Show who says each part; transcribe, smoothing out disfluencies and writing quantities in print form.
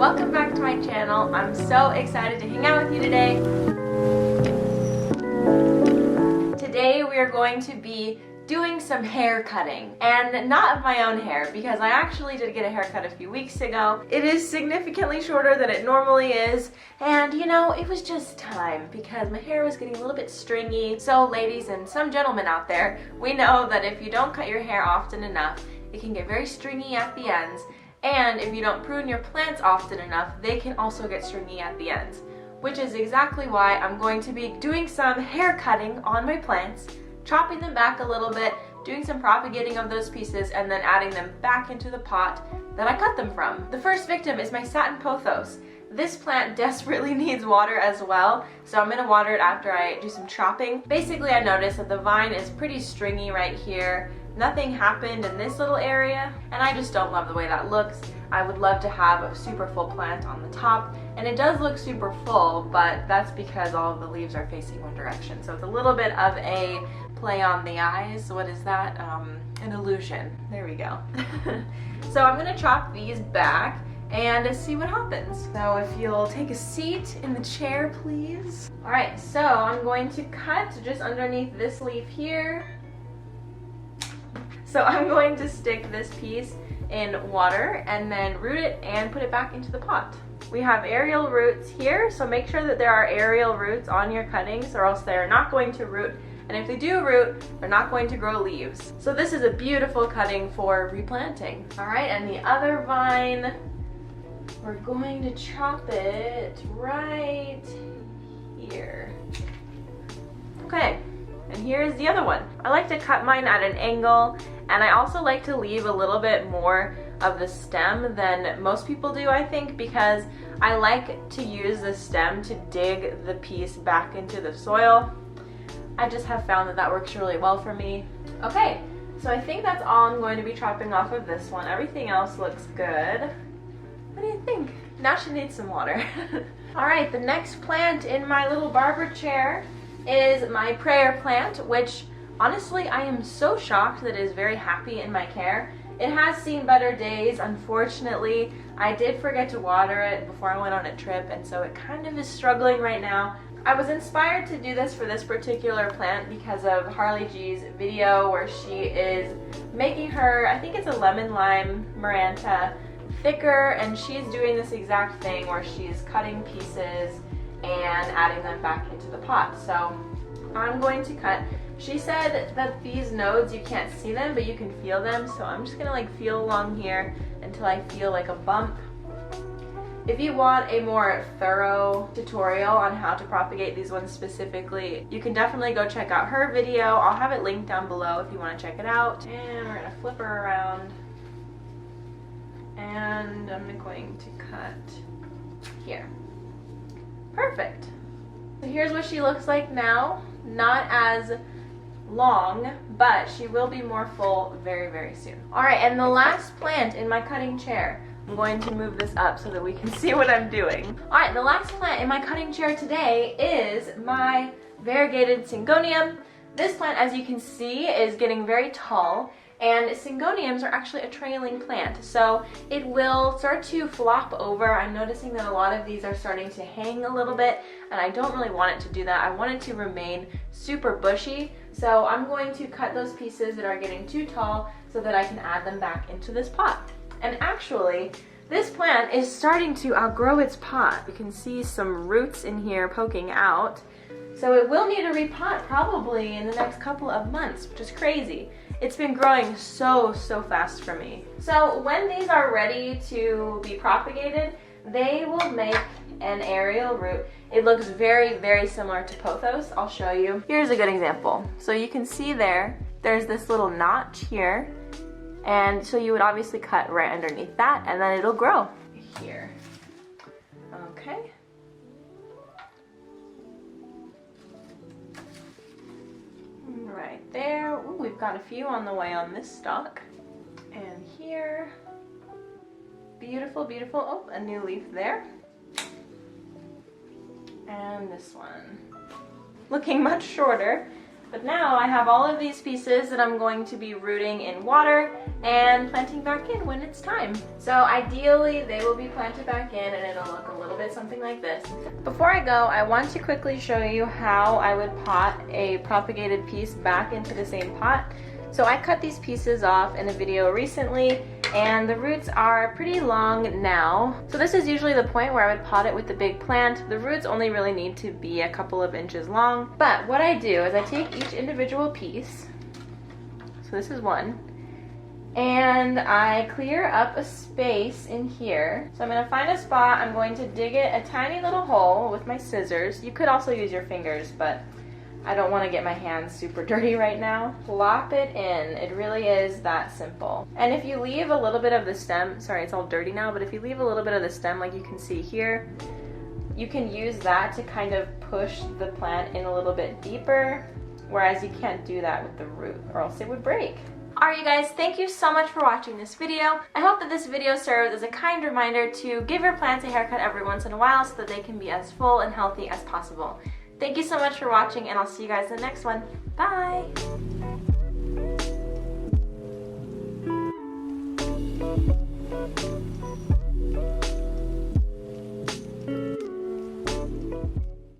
Speaker 1: welcome back to my channel. I'm so excited to hang out with you today. Today we are going to be doing some hair cutting, and not of my own hair because I actually did get a haircut a few weeks ago. It is significantly shorter than it normally is, and you know, it was just time because my hair was getting a little bit stringy. So ladies and some gentlemen out there, we know that if you don't cut your hair often enough, it can get very stringy at the ends, and if you don't prune your plants often enough, they can also get stringy at the ends, which is exactly why I'm going to be doing some hair cutting on my plants, chopping them back a little bit, doing some propagating of those pieces, and then adding them back into the pot that I cut them from. The first victim is my satin pothos. This plant desperately needs water as well, so I'm going to water it after I do some chopping. Basically, I noticed that the vine is pretty stringy right here. Nothing happened in this little area, and I just don't love the way that looks. I would love to have a super full plant on the top, and it does look super full, but that's because all of the leaves are facing one direction. So it's a little bit of a play on the eyes. What is that? An illusion. There we go. So I'm going to chop these back and see what happens. So if you'll take a seat in the chair, please. Alright, so I'm going to cut just underneath this leaf here. So I'm going to stick this piece in water and then root it and put it back into the pot. We have aerial roots here, so make sure that there are aerial roots on your cuttings or else they're not going to root. And if they do root, they're not going to grow leaves. So this is a beautiful cutting for replanting. Alright, and the other vine, we're going to chop it right here. Okay, and here's the other one. I like to cut mine at an angle, and I also like to leave a little bit more of the stem than most people do, I think, because I like to use the stem to dig the piece back into the soil. I just have found that that works really well for me. Okay, so I think that's all I'm going to be chopping off of this one. Everything else looks good. What do you think? Now she needs some water. Alright, the next plant in my little barber chair is my prayer plant, which honestly I am so shocked that it is very happy in my care. It has seen better days. Unfortunately, I did forget to water it before I went on a trip, and so it kind of is struggling right now. I was inspired to do this for this particular plant because of Harley G's video where she is making her, I think it's a lemon lime maranta, thicker, and she's doing this exact thing where she's cutting pieces and adding them back into the pot. So I'm going to cut. She said that these nodes, you can't see them, but you can feel them, so I'm just gonna like feel along here until I feel like a bump. If you want a more thorough tutorial on how to propagate these ones specifically, you can definitely go check out her video. I'll have it linked down below if you want to check it out. And we're gonna flip her around. And I'm going to cut here. Perfect. So here's what she looks like now. Not as long, but she will be more full very, very soon. Alright, and the last plant in my cutting chair. I'm going to move this up so that we can see what I'm doing. Alright, the last plant in my cutting chair today is my variegated syngonium. This plant, as you can see, is getting very tall, and syngoniums are actually a trailing plant, so it will start to flop over. I'm noticing that a lot of these are starting to hang a little bit, and I don't really want it to do that. I want it to remain super bushy, so I'm going to cut those pieces that are getting too tall so that I can add them back into this pot. And actually, this plant is starting to outgrow its pot. You can see some roots in here poking out. So it will need a repot probably in the next couple of months, which is crazy. It's been growing so fast for me. So when these are ready to be propagated, they will make an aerial root. It looks very similar to pothos. I'll show you. Here's a good example. So you can see there's this little notch here. And so you would obviously cut right underneath that, and then it'll grow here. Okay. Right there. Ooh, we've got a few on the way on this stalk. And here. Beautiful, beautiful. Oh, a new leaf there. And this one. Looking much shorter. But now I have all of these pieces that I'm going to be rooting in water and planting back in when it's time. So ideally they will be planted back in and it'll look a little bit something like this. Before I go, I want to quickly show you how I would pot a propagated piece back into the same pot. So I cut these pieces off in a video recently, and the roots are pretty long now. So this is usually the point where I would pot it with the big plant. The roots only really need to be a couple of inches long. But what I do is I take each individual piece, so this is one, and I clear up a space in here. So I'm going to find a spot, I'm going to dig it a tiny little hole with my scissors. You could also use your fingers, but I don't want to get my hands super dirty right now. Plop it in. It really is that simple. And if you leave a little bit of the stem, sorry it's all dirty now, but if you leave a little bit of the stem like you can see here, you can use that to kind of push the plant in a little bit deeper, whereas you can't do that with the root or else it would break. Alright you guys, thank you so much for watching this video. I hope that this video serves as a kind reminder to give your plants a haircut every once in a while so that they can be as full and healthy as possible. Thank you so much for watching, and I'll see you guys in the next one. Bye!